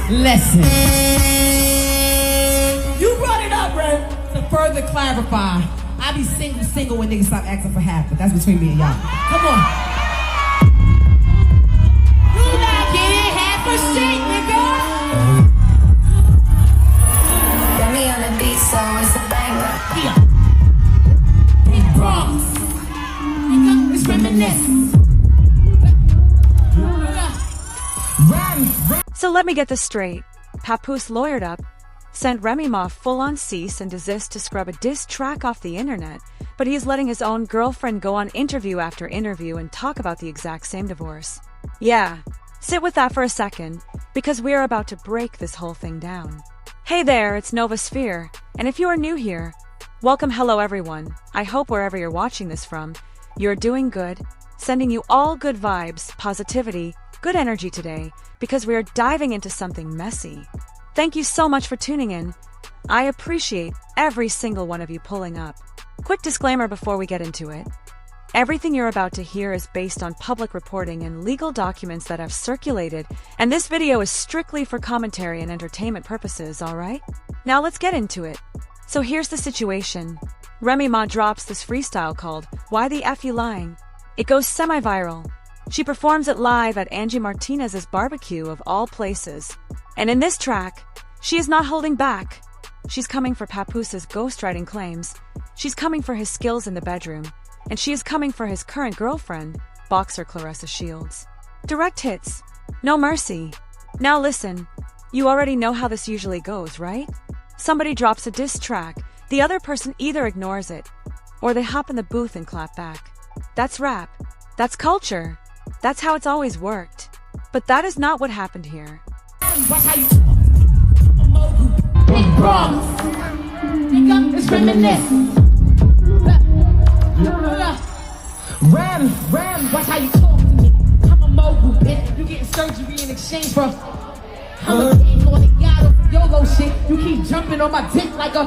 Listen. You brought it up, bro. To further clarify, I be single when niggas stop asking for half, but that's between me and y'all. Come on. You not getting half a shit, nigga. Got me on the beat, so it's a banger. Yeah. Big Bronx. Nigga, it's reminiscent. So let me get this straight. Papoose lawyered up, sent Remy Ma full-on cease and desist to scrub a diss track off the internet, but he's letting his own girlfriend go on interview after interview and talk about the exact same divorce. Yeah, sit with that for a second, because we're about to break this whole thing down. Hey there, it's Nova Sphere, and if you are new here, welcome. Hello everyone. I hope wherever you're watching this from, you're doing good, sending you all good vibes, positivity, good energy today, because we are diving into something messy. Thank you so much for tuning in. I appreciate every single one of you pulling up. Quick disclaimer before we get into it. Everything you're about to hear is based on public reporting and legal documents that have circulated, and this video is strictly for commentary and entertainment purposes, alright? Now let's get into it. So here's the situation. Remy Ma drops this freestyle called Why the F You Lying? It goes semi-viral. She performs it live at Angie Martinez's barbecue of all places. And in this track, she is not holding back. She's coming for Papoose's ghostwriting claims. She's coming for his skills in the bedroom. And she is coming for his current girlfriend, boxer Claressa Shields. Direct hits. No mercy. Now listen, you already know how this usually goes, right? Somebody drops a diss track, the other person either ignores it, or they hop in the booth and clap back. That's rap. That's culture. That's how it's always worked. But that is not what happened here. Watch how you Big Bronx. Nigga, it's reminiscent. Ram, watch how you talk to me. I'm a mogul, bitch. You getting surgery in exchange for I'm a king on the yacht of YOLO shit. You keep jumping on my dick like a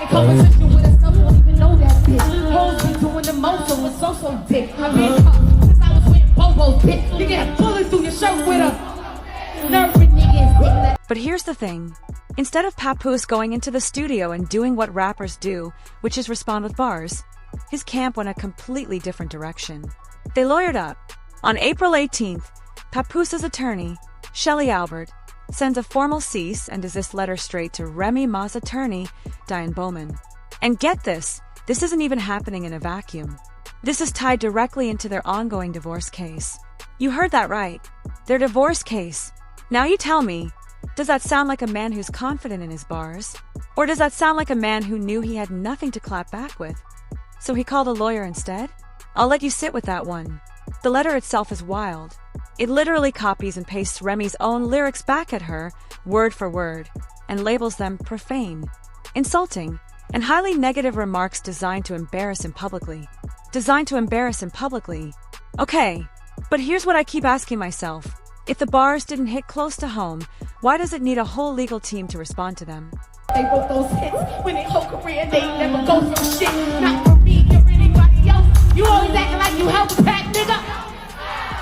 in competition with us, don't even know that bitch. Hoes be doing the most, so it's so dick. I've been cuffed since I was wearing Bobo's, bitch. You get a bullet through your shirt with a nervous niggas. But here's the thing. Instead of Papoose going into the studio and doing what rappers do, which is respond with bars, his camp went a completely different direction. They lawyered up. On April 18th, Papoose's attorney, Shelly Albert, sends a formal cease and desist letter straight to Remy Ma's attorney, Diane Bowman. And get this isn't even happening in a vacuum. This is tied directly into their ongoing divorce case. You heard that right. Their divorce case. Now you tell me, does that sound like a man who's confident in his bars? Or does that sound like a man who knew he had nothing to clap back with? So he called a lawyer instead? I'll let you sit with that one. The letter itself is wild. It literally copies and pastes Remy's own lyrics back at her, word for word, and labels them profane, insulting, and highly negative remarks designed to embarrass him publicly. Okay, but here's what I keep asking myself. If the bars didn't hit close to home, why does it need a whole legal team to respond to them? They wrote those hits when they whole career, they never go through shit. Not for me or anybody else. You always acting like you help a pack, nigga.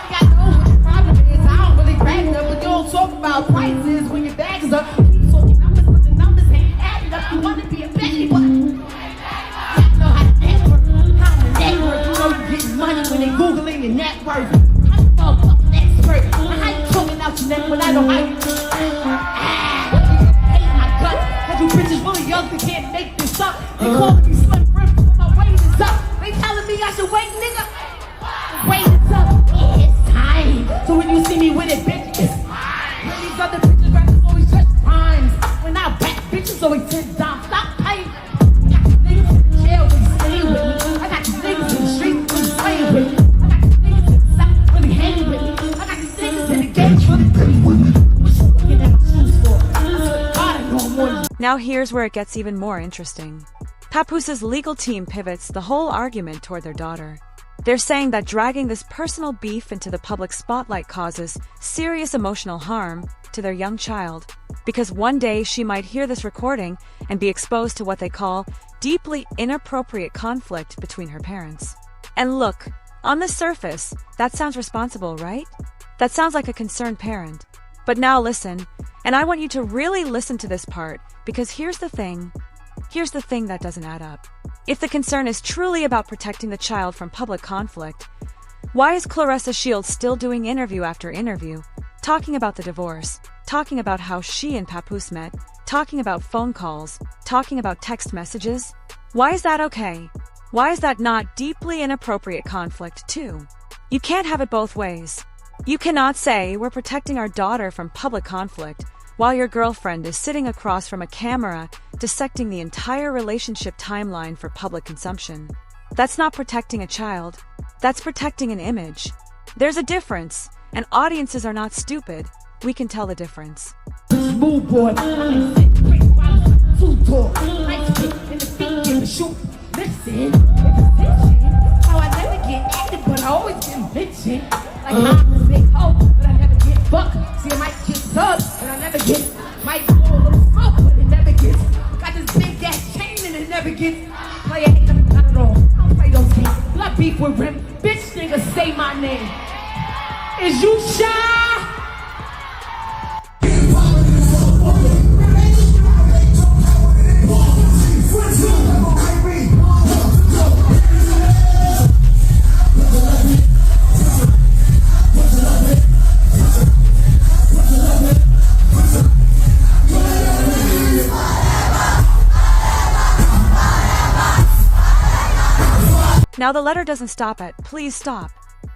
You gotta know what the problem is. I don't really brag them, but you don't talk about prices when your bags up. You talking numbers, but the numbers ain't adding up. You wanna be a baby, but you gotta know how to network. How to network. You know you getting money when they Googling your net worth. I'm a motherfucking expert. How you talking out your neck when I know how you you bitches really young, they can't make this up. They calling me slim rim, but my weight is up. They telling me I should wait, nigga. Wait is up, yeah, it's time. So when you see me with it, bitch, it's fine. When these other bitches rappers always just rhymes. When I rap, bitches always 10 times. Stop paying. I got these niggas in the jail when you stay with me. I got these niggas in the streets when you playing with me. I got these niggas in the south really hanging with me. I got these niggas in the gates really playing with me. What you looking at my shoes for? God, I know more than Now here's where it gets even more interesting. Papoose's legal team pivots the whole argument toward their daughter. They're saying that dragging this personal beef into the public spotlight causes serious emotional harm to their young child, because one day she might hear this recording and be exposed to what they call deeply inappropriate conflict between her parents. And look, on the surface, that sounds responsible, right? That sounds like a concerned parent. But now listen, and I want you to really listen to this part, because here's the thing that doesn't add up. If the concern is truly about protecting the child from public conflict, why is Claressa Shields still doing interview after interview, talking about the divorce, talking about how she and Papoose met, talking about phone calls, talking about text messages? Why is that okay? Why is that not deeply inappropriate conflict too? You can't have it both ways. You cannot say we're protecting our daughter from public conflict while your girlfriend is sitting across from a camera dissecting the entire relationship timeline for public consumption. That's not protecting a child. That's protecting an image. There's a difference, and audiences are not stupid. We can tell the difference. Smooth boy, food talk, nice kick in the feet, give a shoot. Listen, how I never get eaten, but I always get mentioned. Like I'm a big hoe, but I never get fucked. See, I might get subs, but I never get. Might go a little smoke, but it never gets. Got this big ass chain and it never gets. Play a hate them, not at all. I don't play those games. Blood beef with Rem. Bitch nigga, say my name. Is you shy? Now the letter doesn't stop at "please stop."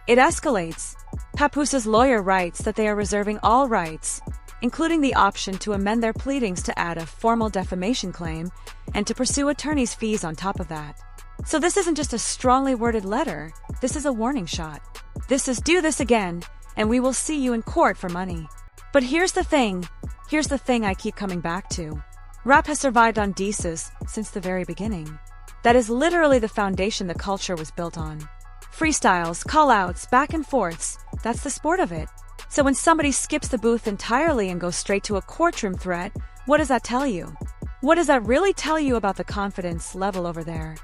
It escalates. Papoose's lawyer writes that they are reserving all rights, including the option to amend their pleadings to add a formal defamation claim and to pursue attorney's fees on top of that. So this isn't just a strongly worded letter, this is a warning shot. This is "do this again, and we will see you in court for money." But here's the thing I keep coming back to. Rap has survived on dises since the very beginning. That is literally the foundation the culture was built on. Freestyles, call-outs, back and forths, that's the sport of it. So when somebody skips the booth entirely and goes straight to a courtroom threat, what does that tell you? What does that really tell you about the confidence level over there?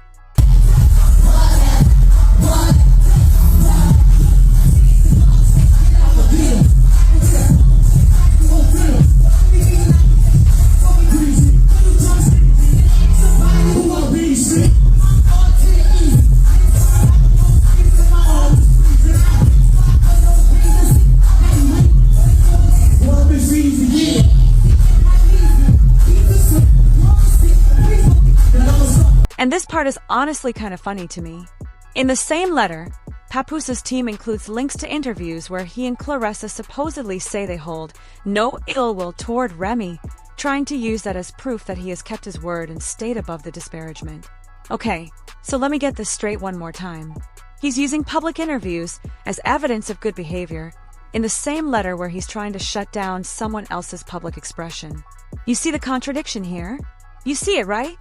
And this part is honestly kind of funny to me. In the same letter, Papoose's team includes links to interviews where he and Claressa supposedly say they hold no ill will toward Remy, trying to use that as proof that he has kept his word and stayed above the disparagement. Okay, so let me get this straight one more time. He's using public interviews as evidence of good behavior in the same letter where he's trying to shut down someone else's public expression. You see the contradiction here? You see it, right?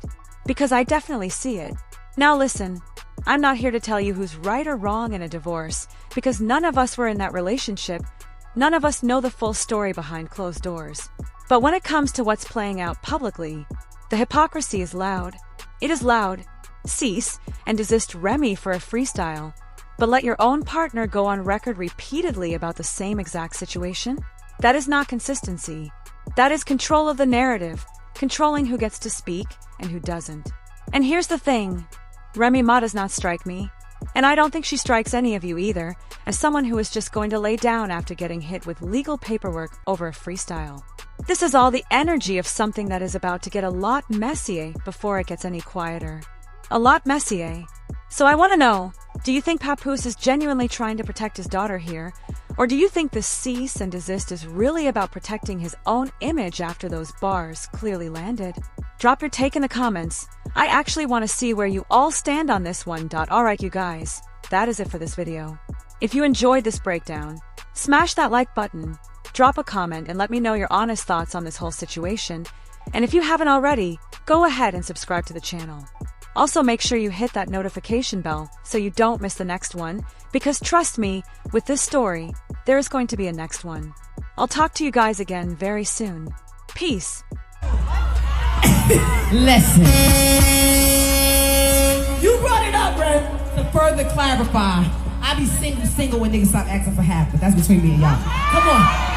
Because I definitely see it. Now listen, I'm not here to tell you who's right or wrong in a divorce, because none of us were in that relationship. None of us know the full story behind closed doors. But when it comes to what's playing out publicly, the hypocrisy is loud. It is loud. Cease and desist Remy for a freestyle, but let your own partner go on record repeatedly about the same exact situation? That is not consistency. That is control of the narrative, controlling who gets to speak and who doesn't. And here's the thing, Remy Ma does not strike me, and I don't think she strikes any of you either, as someone who is just going to lay down after getting hit with legal paperwork over a freestyle. This is all the energy of something that is about to get a lot messier before it gets any quieter. A lot messier. So I want to know, do you think Papoose is genuinely trying to protect his daughter here? Or do you think this cease and desist is really about protecting his own image after those bars clearly landed? Drop your take in the comments. I actually want to see where you all stand on this one. Alright you guys, that is it for this video. If you enjoyed this breakdown, smash that like button, drop a comment and let me know your honest thoughts on this whole situation. And if you haven't already, go ahead and subscribe to the channel. Also make sure you hit that notification bell so you don't miss the next one, because trust me, with this story, there is going to be a next one. I'll talk to you guys again very soon. Peace. Listen. You brought it up, bro. To further clarify, I be single when niggas stop asking for half, but that's between me and y'all. Come on.